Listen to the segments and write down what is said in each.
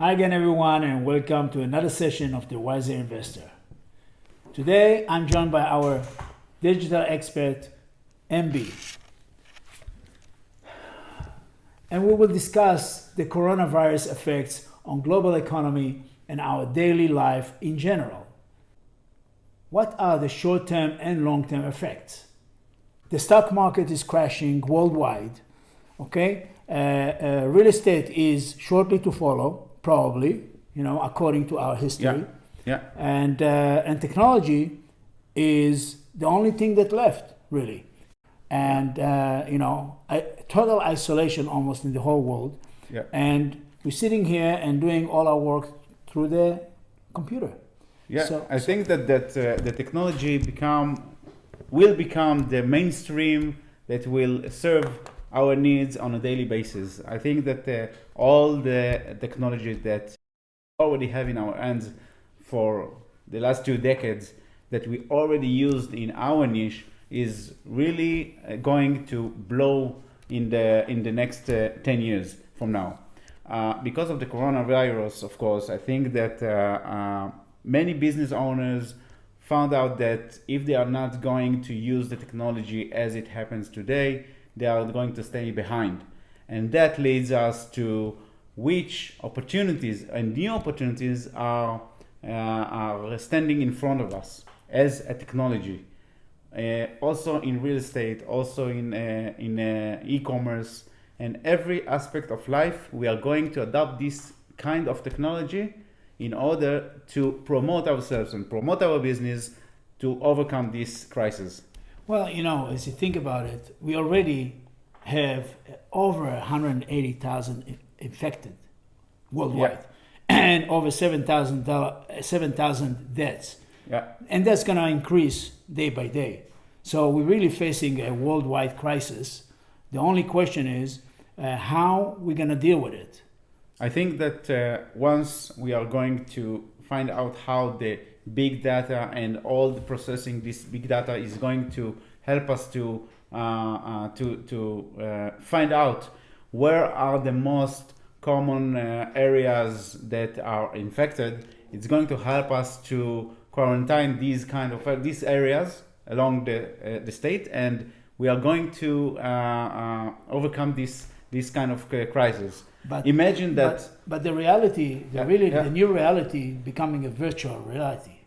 Hi again, everyone, and welcome to another session of the Wiser Investor. Today, I'm joined by our digital expert, MB, and we will discuss the coronavirus effects on global economy and our daily life in general. What are the short-term and long-term effects? The stock market is crashing worldwide. Okay, real estate is shortly to follow, probably, according to our history. Yeah. And technology is the only thing that left, really. And total isolation almost in the whole world. Yeah. And we're sitting here and doing all our work through the computer. Yeah. So, I think that the technology will become the mainstream that will serve our needs on a daily basis. I think that all the technology that we already have in our hands for the last 2 decades that we already used in our niche is really going to blow in the next 10 years from now. Because of the coronavirus, of course, I think that many business owners found out that if they are not going to use the technology as it happens today, they are going to stay behind. And that leads us to which opportunities and new opportunities are standing in front of us as a technology. Also in real estate, also in e-commerce, and every aspect of life, we are going to adopt this kind of technology in order to promote ourselves and promote our business to overcome this crisis. well, as you think about it, we already have over 180,000 infected worldwide, and over 7,000 deaths. Yeah. And that's going to increase day by day. So we're really facing a worldwide crisis. The only question is how we're going to deal with it. I think that once we are going to find out how the big data and all the processing this big data is going to help us to find out where are the most common areas that are infected, it's going to help us to quarantine these areas along the state, and we are going to overcome this kind of crisis. But imagine that. But the reality, the new reality, becoming a virtual reality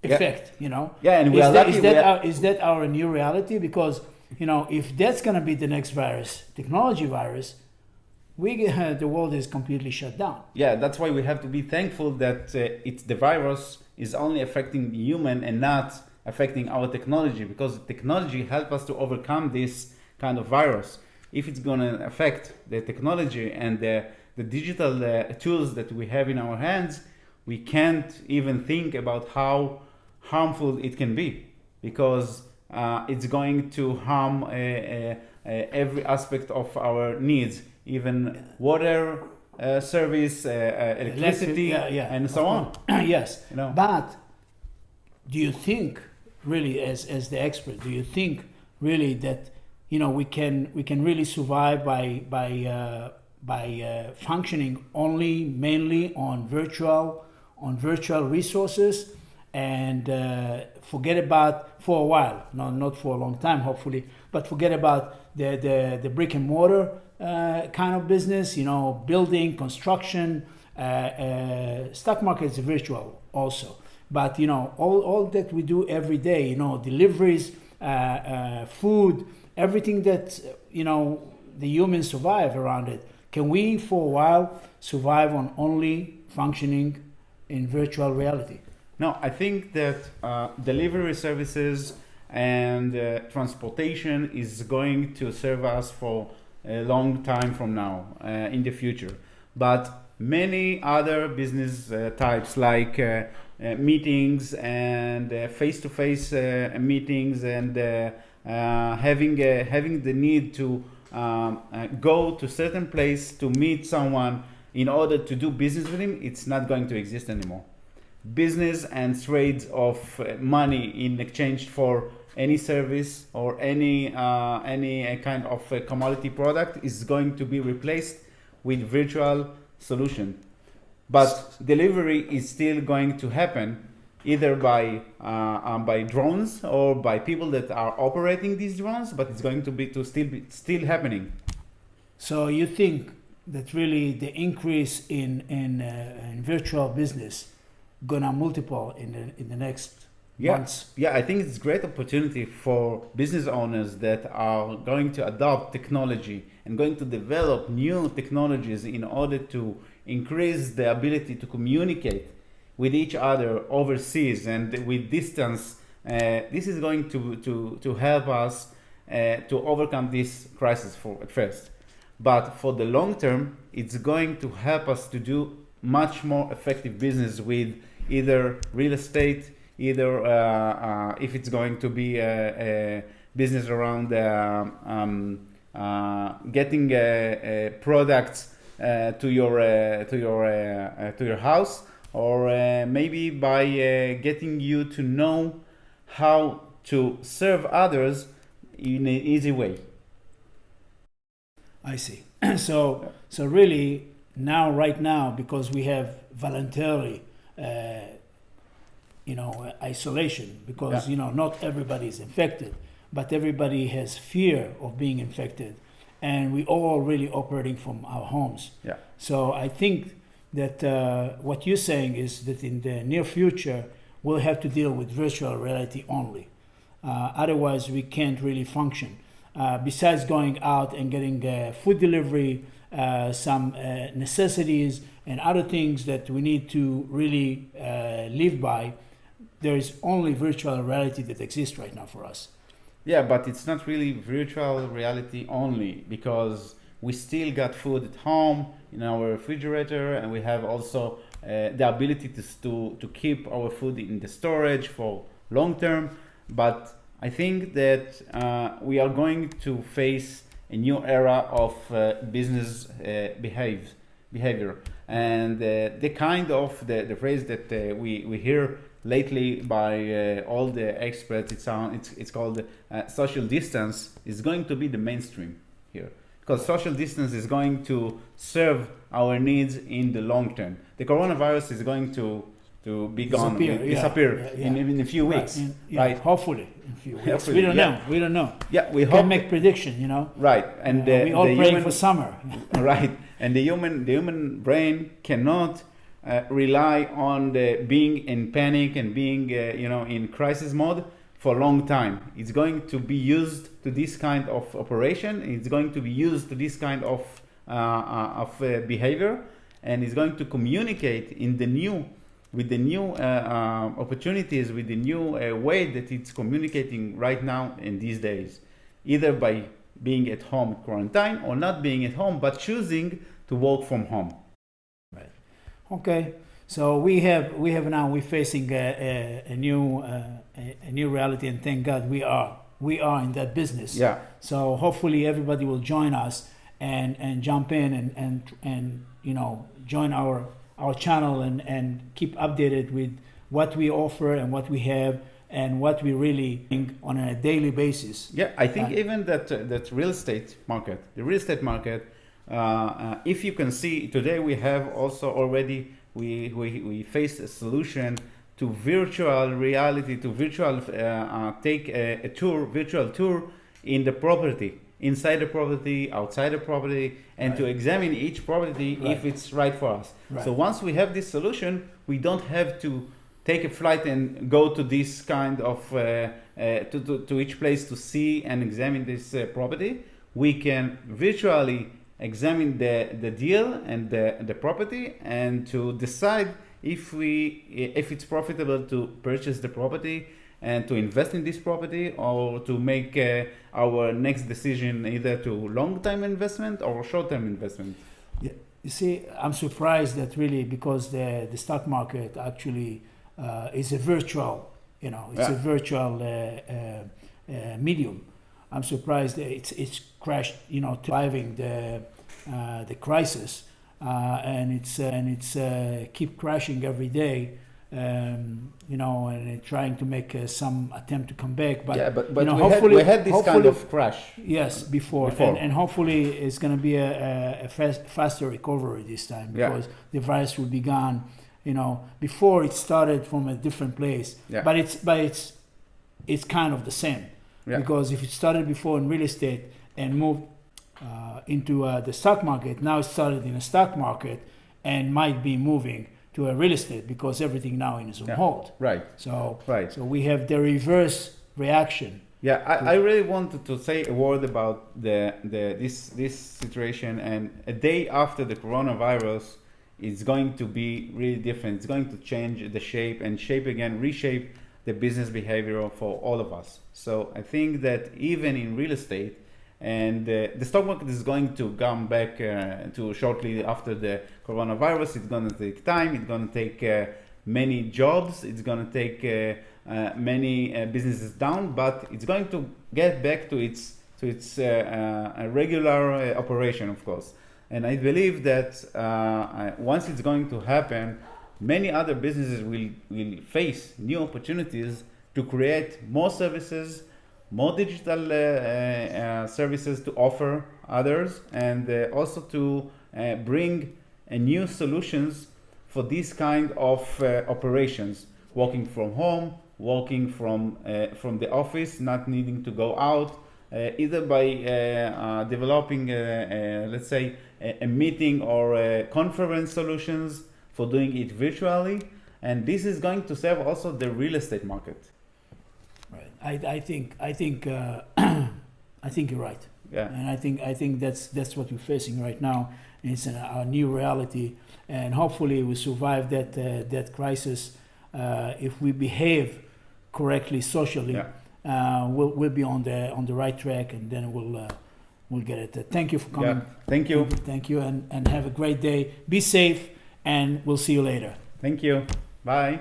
effect. Yeah, and we is are that, lucky. Is that our new reality? Because if that's going to be the next virus, technology virus, the world is completely shut down. Yeah, that's why we have to be thankful that the virus is only affecting the human and not affecting our technology, because technology helps us to overcome this kind of virus. If it's going to affect the technology and the digital tools that we have in our hands, we can't even think about how harmful it can be, because it's going to harm every aspect of our needs, even water service, electricity, and so on. Yes, but do you think, really, as the expert, do you think really that we can really survive by functioning only mainly on virtual resources, and forget about, for a while, not for a long time, hopefully, but forget about the brick and mortar kind of business, building, construction, stock market is virtual also, but all that we do every day, deliveries, food, everything that the humans survive around it. Can we for a while survive on only functioning in virtual reality? No, I think that delivery services and transportation is going to serve us for a long time from now in the future. But many other business types like meetings and face-to-face meetings and having the need to go to certain place to meet someone in order to do business with him, it's not going to exist anymore. Business and trades of money in exchange for any service or any kind of commodity product is going to be replaced with virtual solution. but delivery is still going to happen either by drones or by people that are operating these drones, but it's going to be still happening. So you think that really the increase in virtual business gonna multiple in the next months? Yeah, I think it's a great opportunity for business owners that are going to adopt technology and going to develop new technologies in order to increase the ability to communicate with each other overseas and with distance. This is going to help us to overcome this crisis at first. But for the long term, it's going to help us to do much more effective business with either real estate, either if it's going to be a business around getting products to your house, or maybe by getting you to know how to serve others in an easy way. I see. So really right now, because we have voluntarily, isolation, because not everybody is infected, but everybody has fear of being infected, and we all really operating from our homes. Yeah. So I think that what you're saying is that in the near future we'll have to deal with virtual reality only. Otherwise, we can't really function. Besides going out and getting food delivery, some necessities and other things that we need to really live by, there is only virtual reality that exists right now for us. Yeah, but it's not really virtual reality only, because we still got food at home in our refrigerator, and we have also the ability to keep our food in the storage for long term. But I think that we are going to face a new era of business behavior, and the kind of the phrase that we hear lately by all the experts, it's called social distance, is going to be the mainstream here, because social distance is going to serve our needs in the long term. The coronavirus is going to be gone, disappear in a few weeks, right? Hopefully in a few weeks. Hopefully, we don't know. Yeah, we can't make prediction, Right, and we all praying for summer. Right, and the human brain cannot rely on being in panic and being in crisis mode for a long time. It's going to be used to this kind of operation. It's going to be used to this kind of behavior, and it's going to communicate with the new opportunities, with the new way that it's communicating right now in these days, either by being at home at quarantine or not being at home but choosing to work from home. Right. Okay. So we're facing a new reality, and thank God we are in that business. Yeah. So hopefully everybody will join us and jump in and join our channel and keep updated with what we offer and what we have and what we really think on a daily basis. Yeah, I think even that real estate market, if you can see today, we have also already we face a solution to virtual reality, to take a virtual tour in the property, inside the property, outside the property, and to examine each property if it's right for us. Right. So once we have this solution, we don't have to take a flight and go to this kind of to each place to see and examine this property. We can virtually examine the deal and the property, and to decide if it's profitable to purchase the property and to invest in this property, or to make our next decision either to long-term investment or short-term investment. Yeah. You see, I'm surprised that really, because the stock market actually is a virtual, a virtual medium. I'm surprised that it's crashed, surviving the crisis, and it's keep crashing every day. you know, and trying to make some attempt to come back. But yeah, but you know, we had this kind hopefully- of crash. yes, before. And hopefully it's going to be a faster recovery this time, Yeah. because the virus will be gone. You know, before it started from a different place, Yeah. but it's kind of the same. Yeah. Because if it started before in real estate and moved into the stock market, now it started in a stock market and might be moving to a real estate, because everything now is on Yeah. hold. Right. So Right. so we have the reverse reaction. Yeah, I really wanted to say a word about this situation. And a day after the coronavirus, it's going to be really different. It's going to change the shape and reshape the business behavior for all of us. So I think that even in real estate, and the stock market is going to come back to shortly after the coronavirus. It's going to take time. It's going to take many jobs. It's going to take many businesses down, but it's going to get back to its a regular operation, of course. And I believe that once it's going to happen, many other businesses will face new opportunities to create more services, more digital services to offer others, and also to bring new solutions for these kind of operations, working from home, working from the office, not needing to go out, either by developing, let's say, a meeting or conference solutions for doing it virtually. And this is going to serve also the real estate market. Right. I think I think you're right. Yeah. And I think that's what we're facing right now. And it's our new reality, and hopefully we survive that crisis if we behave correctly socially. Yeah. We'll be on the right track, and then we'll get it. Thank you for coming. Yeah. Thank you. Thank you, and have a great day. Be safe, and we'll see you later. Thank you. Bye.